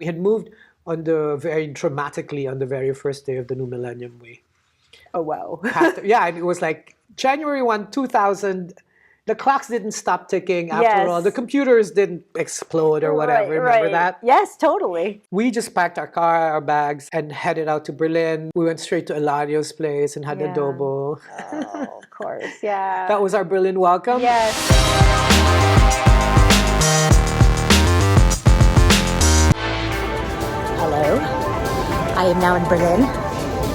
We had moved very dramatically on the very first day of the new millennium. Oh, wow. Yeah, and it was like January 1, 2000. The clocks didn't stop ticking after all. The computers didn't explode or whatever. Remember that? Yes, totally. We just packed our car, our bags, and headed out to Berlin. We went straight to Eladio's place and had adobo. Oh, of course, yeah. That was our Berlin welcome. Yes. Hello. I am now in Berlin.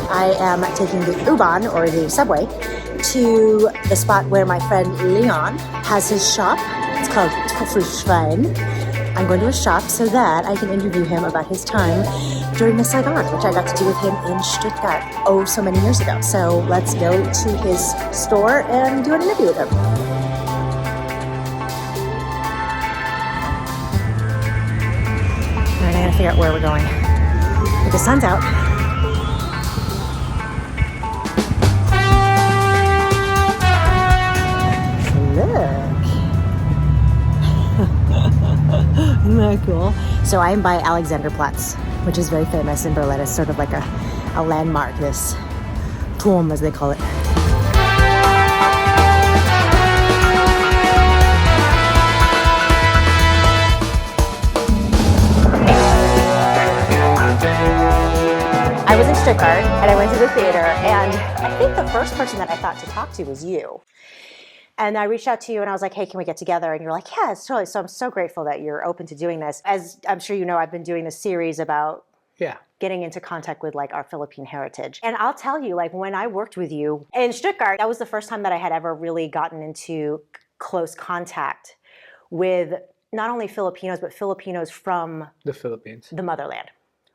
I am taking the U-Bahn, or the subway, to the spot where my friend Lyon has his shop. It's called Schwein. I'm going to his shop so that I can interview him about his time during the Saigon, which I got to do with him in Stuttgart, so many years ago. So let's go to his store and do an interview with him. All right, I gotta figure out where we're going. But the sun's out. Isn't that cool? So I am by Alexanderplatz, which is very famous in Berlin. It's sort of like a landmark, this Turm, as they call it. I was in Stuttgart, and I went to the theater, and I think the first person that I thought to talk to was you. And I reached out to you and I was like, hey, can we get together? And you're like, yeah, it's totally. So I'm so grateful that you're open to doing this. As I'm sure you know, I've been doing this series about getting into contact with like our Philippine heritage. And I'll tell you, like when I worked with you in Stuttgart, that was the first time that I had ever really gotten into close contact with not only Filipinos, but Filipinos from the Philippines, the motherland,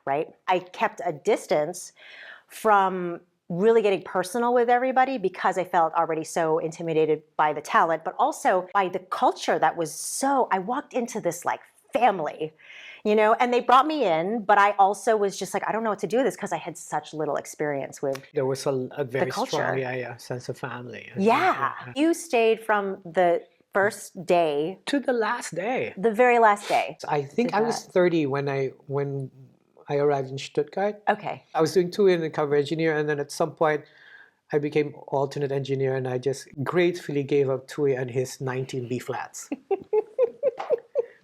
right? I kept a distance from really getting personal with everybody because I felt already so intimidated by the talent, but also by the culture that was so, I walked into this like family, you know, and they brought me in, but I also was just like, I don't know what to do with this because I had such little experience with there was a very culture. Strong sense of family. Yeah. You stayed from the first day to the last day. The very last day. So I think I was 30 when I arrived in Stuttgart. Okay. I was doing Thuy and a cover engineer, and then at some point I became alternate engineer, and I just gratefully gave up Thuy and his 19 B flats.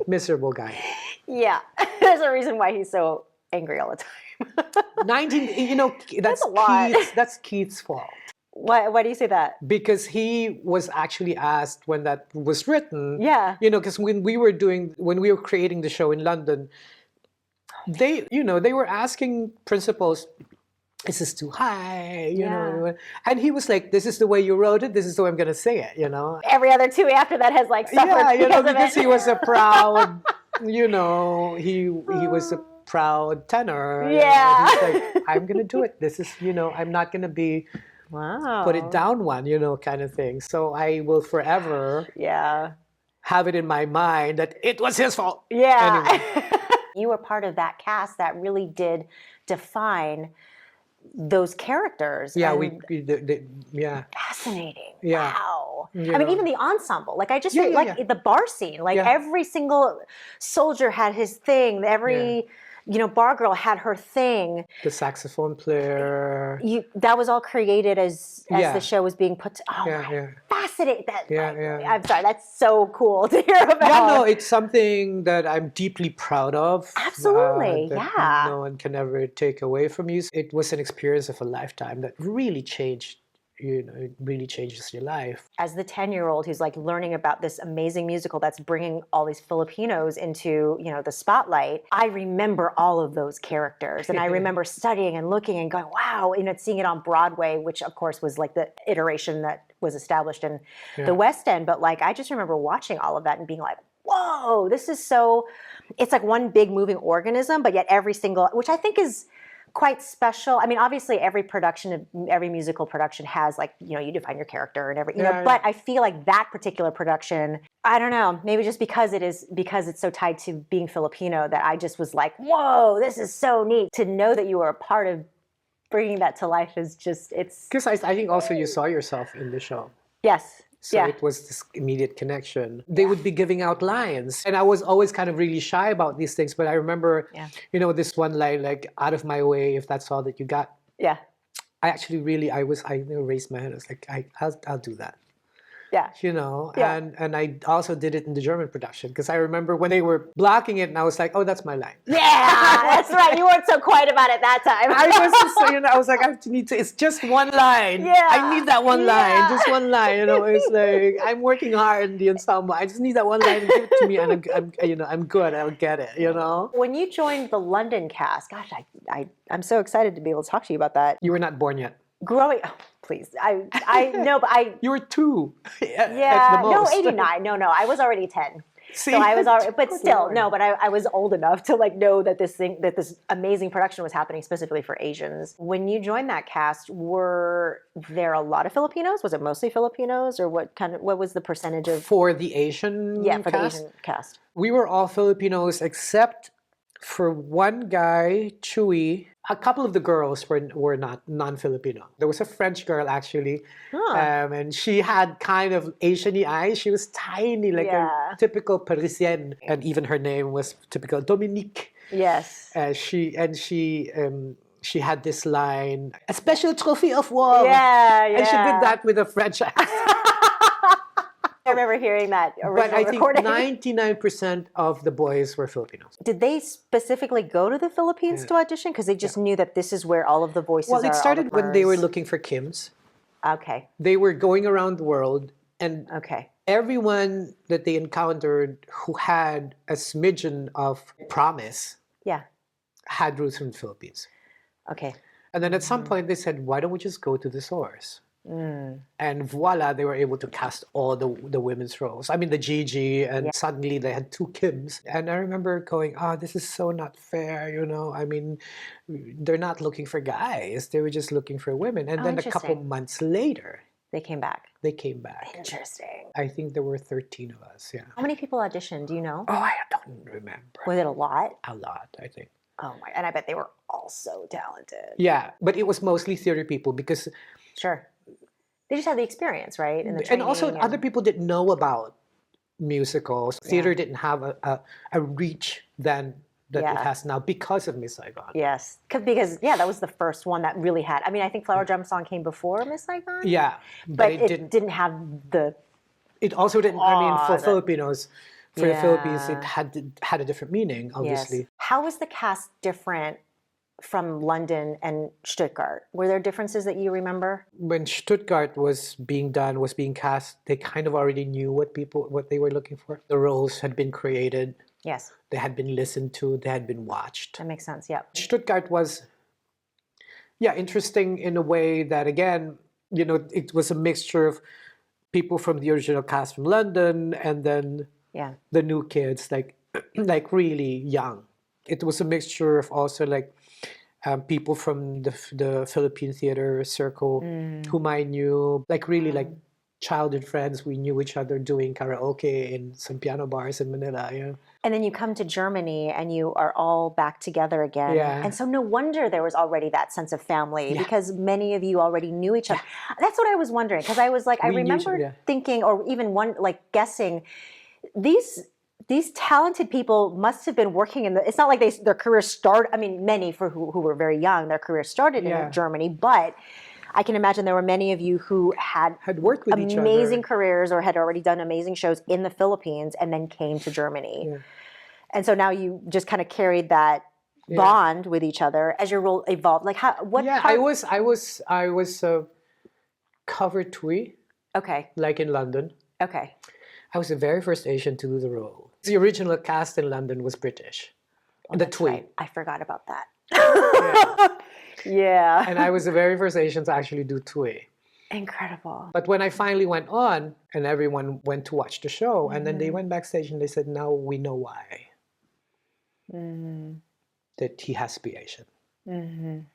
Miserable guy. Yeah, there's a reason why he's so angry all the time. 19, you know, that's a lot. That's Keith's fault. Why do you say that? Because he was actually asked when that was written. Yeah. You know, because when we were creating the show in London, they were asking principals, is this too high? You know, and he was like, this is the way you wrote it. This is the way I'm going to say it, you know. Every other Thuy after that has like suffered because he was a proud, you know, he was a proud tenor. Yeah. He's like, I'm going to do it. This is, you know, I'm not going to be put it down one, you know, kind of thing. So I will forever have it in my mind that it was his fault. Yeah. Anyway. You were part of that cast that really did define those characters. Yeah, fascinating. Yeah. Wow. Yeah. I mean, even the ensemble. Like I just think the bar scene. Like every single soldier had his thing. Every bar girl had her thing. The saxophone player. That was all created as the show was being put. Fascinating. I'm sorry. That's so cool to hear about. Yeah, no, it's something that I'm deeply proud of. Absolutely. That no one can ever take away from you. It was an experience of a lifetime that really changed. You know, it really changes your life. As the 10-year-old who's like learning about this amazing musical that's bringing all these Filipinos into, you know, the spotlight, I remember all of those characters. And I remember studying and looking and going, wow, you know, seeing it on Broadway, which of course was like the iteration that was established in the West End. But like, I just remember watching all of that and being like, whoa, this is so, it's like one big moving organism, but yet every single, which I think is quite special. I mean, obviously every musical production has like, you know, you define your character and but I feel like that particular production, I don't know, maybe just because it's so tied to being Filipino that I just was like, whoa, this is so neat. To know that you were a part of bringing that to life is just, it's... Because I think also you saw yourself in the show. Yes. So Yeah. it was this immediate connection. They would be giving out lines. And I was always kind of really shy about these things. But I remember, Yeah. this one line, like, out of my way, if that's all that you got. Yeah. I actually really, I raised my hand. I was like, I'll do that. Yeah. Yeah. And I also did it in the German production because I remember when they were blocking it and I was like, oh, that's my line. Yeah, that's right. You weren't so quiet about it that time. I wasn't so, I was like, it's just one line. Yeah. I need that one line, Yeah. just one line. It's like, I'm working hard in the ensemble. I just need that one line to give it to me, and I'm good. I'll get it. When you joined the London cast, gosh, I'm so excited to be able to talk to you about that. You were not born yet. Growing, oh, please, I know, but You were 2. At yeah, the no, most. 89, no, I was already 10. See? So I was already, but Good still, Lord. no, but I was old enough to know that this amazing production was happening specifically for Asians. When you joined that cast, were there a lot of Filipinos? Was it mostly Filipinos, or what was the percentage of? For the Asian For the cast, Asian cast. we were all Filipinos except for one guy, Thuy. A couple of the girls were not non-Filipino. There was a French girl actually, and she had kind of Asian-y eyes. She was tiny, like Yeah. a typical Parisienne, and even her name was typical Dominique. Yes. She had this line, a special trophy of war. Yeah, And she did that with a French accent. I remember hearing that original But I think recording. 99% of the boys were Filipinos. Did they specifically go to the Philippines to audition? Because they just knew that this is where all of the voices are. Well, it all started the when they were Murs. looking for Kims. Okay. They were going around the world, and Okay. everyone that they encountered who had a smidgen of promise Yeah. had roots from the Philippines. Okay. And then at some point they said, why don't we just go to the source? And voila, they were able to cast all the women's roles. I mean, the Gigi, and suddenly they had 2 Kims. And I remember going, this is so not fair, I mean, they're not looking for guys. They were just looking for women. And then a couple interesting. months later, They came back. they came back. Interesting. I think there were 13 of us, yeah. How many people auditioned? Do you know? Oh, I don't remember. Was it a lot? A lot, I think. Oh my! And I bet they were all so talented. Yeah, but it was mostly theater people because... Sure. They just had the experience, right? And the And also training other people didn't know about musicals. Theater didn't have a reach then that it has now because of Miss Saigon. Yes, because that was the first one that really had. I mean, I think Flower Drum Song came before Miss Saigon. Yeah, but it didn't have the. It also didn't. I mean, for the Filipinos, for the Philippines, it had a different meaning. Obviously, Yes. How was the cast different from London and Stuttgart? Were there differences that you remember? when Stuttgart was being cast, they kind of already knew what they were looking for. The roles had been created. Yes, They had been listened to. They had been watched. that makes sense. Yeah. Stuttgart was, interesting in a way that, again, it was a mixture of people from the original cast from London and then the new kids, like really young. It was a mixture of also people from the Philippine theater circle whom I knew, really like childhood friends. We knew each other doing karaoke in some piano bars in Manila. And then you come to Germany and you are all back together again. Yeah. And so no wonder there was already that sense of family because many of you already knew each other. That's what I was wondering because I was like, I We knew each remember other, thinking or even guessing these talented people must have been working it's not like their careers started. I mean, many who were very young, their careers started in Germany, but I can imagine there were many of you who had worked with each other. amazing careers or had already done amazing shows in the Philippines and then came to Germany. Yeah. And so now you just kind of carried that bond with each other as your role evolved. Like I was cover Thuy, Okay. like in London. Okay. I was the very first Asian to do the role. The original cast in London was British. The Thuy. Right. I forgot about that. Yeah. Yeah. And I was the very first Asian to actually do Thuy. Incredible. But when I finally went on and everyone went to watch the show, and then they went backstage and they said, now we know why. That he has to be Asian.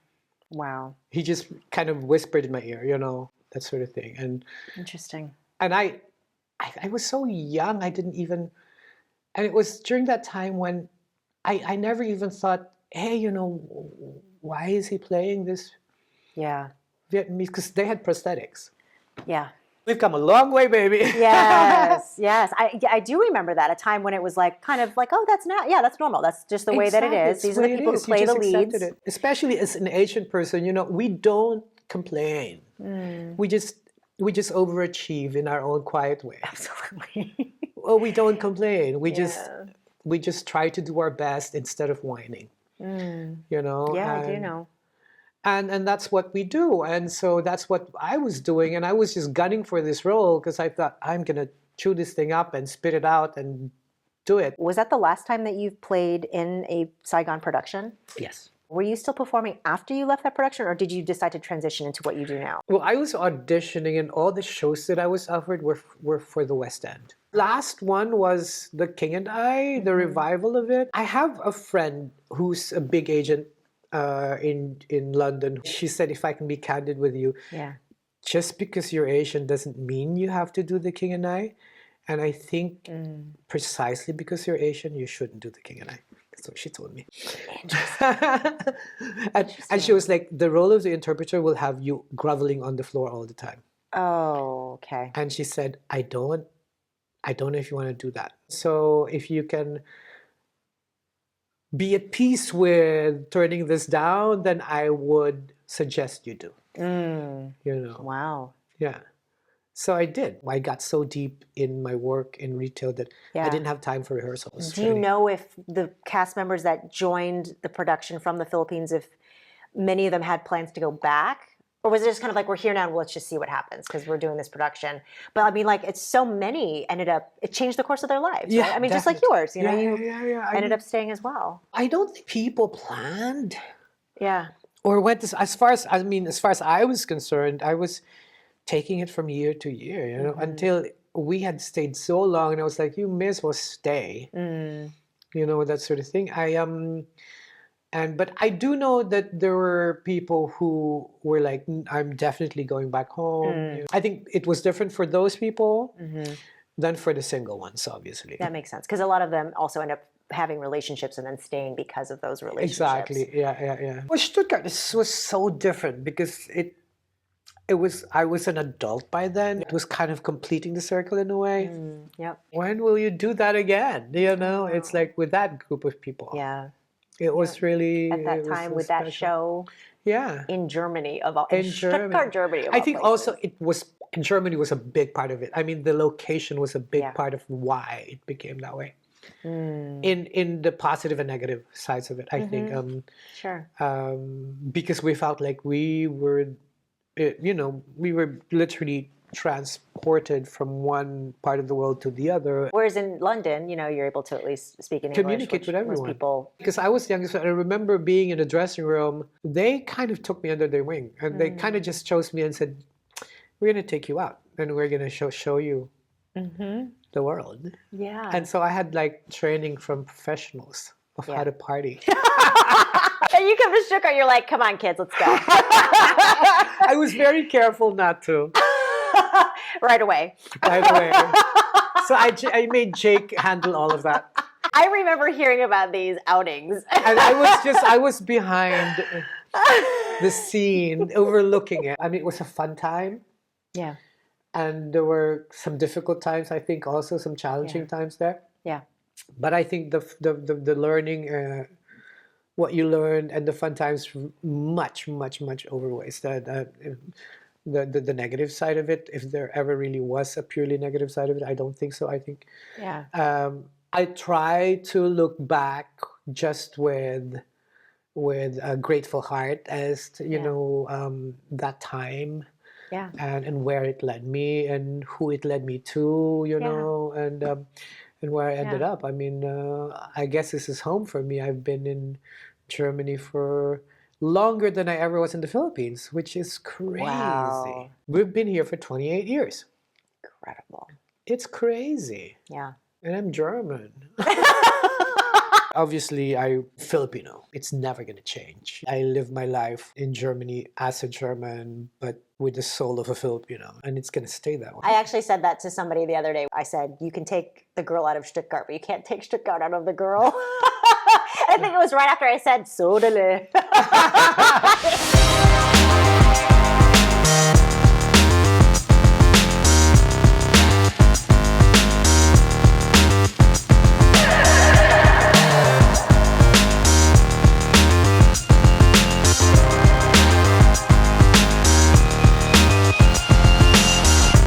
Wow. He just kind of whispered in my ear, that sort of thing. And Interesting. and I was so young, I didn't even, and it was during that time when I never even thought, hey, why is he playing this Yeah. Vietnamese? Because they had prosthetics. Yeah. We've come a long way, baby. Yes, yes. I do remember that, a time when it was like kind of like, oh, that's normal. That's just the way that it is. It's These the are the way it people who is. You play the just accepted leads. it. Especially as an Asian person, we don't complain. We just overachieve in our own quiet way. Absolutely. Well, we don't complain. Yeah. We just try to do our best instead of whining. Yeah, I do know. And that's what we do. And so that's what I was doing. And I was just gunning for this role because I thought I'm gonna chew this thing up and spit it out and do it. Was that the last time that you've played in a Saigon production? Yes. Were you still performing after you left that production, or did you decide to transition into what you do now? Well, I was auditioning, and all the shows that I was offered were for the West End. Last one was The King and I, the revival of it. I have a friend who's a big agent in London. She said, if I can be candid with you, Yeah. just because you're Asian doesn't mean you have to do The King and I. And I think precisely because you're Asian, you shouldn't do The King and I. That's what she told me. And she was like, the role of the interpreter will have you groveling on the floor all the time. Oh, okay. And she said, I don't know if you want to do that. So if you can be at peace with turning this down, then I would suggest you do. Wow. Yeah. So I did. I got so deep in my work in retail that I didn't have time for rehearsals. Do you know if the cast members that joined the production from the Philippines, if many of them had plans to go back? Or was it just kind of like, we're here now and let's just see what happens because we're doing this production? But I mean, like, it's so many it changed the course of their lives, Yeah, right? I mean, just like definitely. yours, Yeah. ended up staying as well. I don't think people planned Yeah. or went as far as I was concerned, I was taking it from year to year, until we had stayed so long, and I was like, you may as well stay, that sort of thing. But I do know that there were people who were like, I'm definitely going back home. I think it was different for those people than for the single ones, obviously. That makes sense, because a lot of them also end up having relationships and then staying because of those relationships. Exactly. Yeah. Well, Stuttgart, this was so different because I was an adult by then. It was kind of completing the circle in a way. Yep. When will you do that again? It's like with that group of people. Yeah. It was really At that it was time so with that special. show Yeah. in Germany in Stuttgart, Germany. Of I all think places. also Germany was a big part of it. I mean, the location was a big part of why it became that way. In the positive and negative sides of it, I think. Sure. Because we felt like we were literally transported from one part of the world to the other. Whereas in London, you're able to at least speak in Communicate English, with everyone. most people. Because I was young, so I remember being in a dressing room. They kind of took me under their wing, and they kind of just chose me and said, "We're going to take you out, and we're going to show you the world." Yeah. And so I had like training from professionals of how to party. And you come to Stuttgart, you're like, come on, kids, let's go. I was very careful not to. Right away. By the way. So I made Jake handle all of that. I remember hearing about these outings. And I was behind the scene, overlooking it. I mean, it was a fun time. Yeah. And there were some difficult times, I think, also some challenging times there. Yeah. But I think the learning, what you learned, and the fun times much overweighs the negative side of it. If there ever really was a purely negative side of it, I don't think so. I think I try to look back just with a grateful heart as to, that time. Yeah. And where it led me and who it led me to, and where I ended up. I mean, I guess this is home for me. I've been in Germany for longer than I ever was in the Philippines, which is crazy. Wow. We've been here for 28 years. Incredible. It's crazy. Yeah. And I'm German. Obviously, I'm Filipino. It's never going to change. I live my life in Germany as a German, but with the soul of a Filipino. And it's going to stay that way. I actually said that to somebody the other day. I said, you can take the girl out of Stuttgart, but you can't take Stuttgart out of the girl. I think it was right after I said, so dele.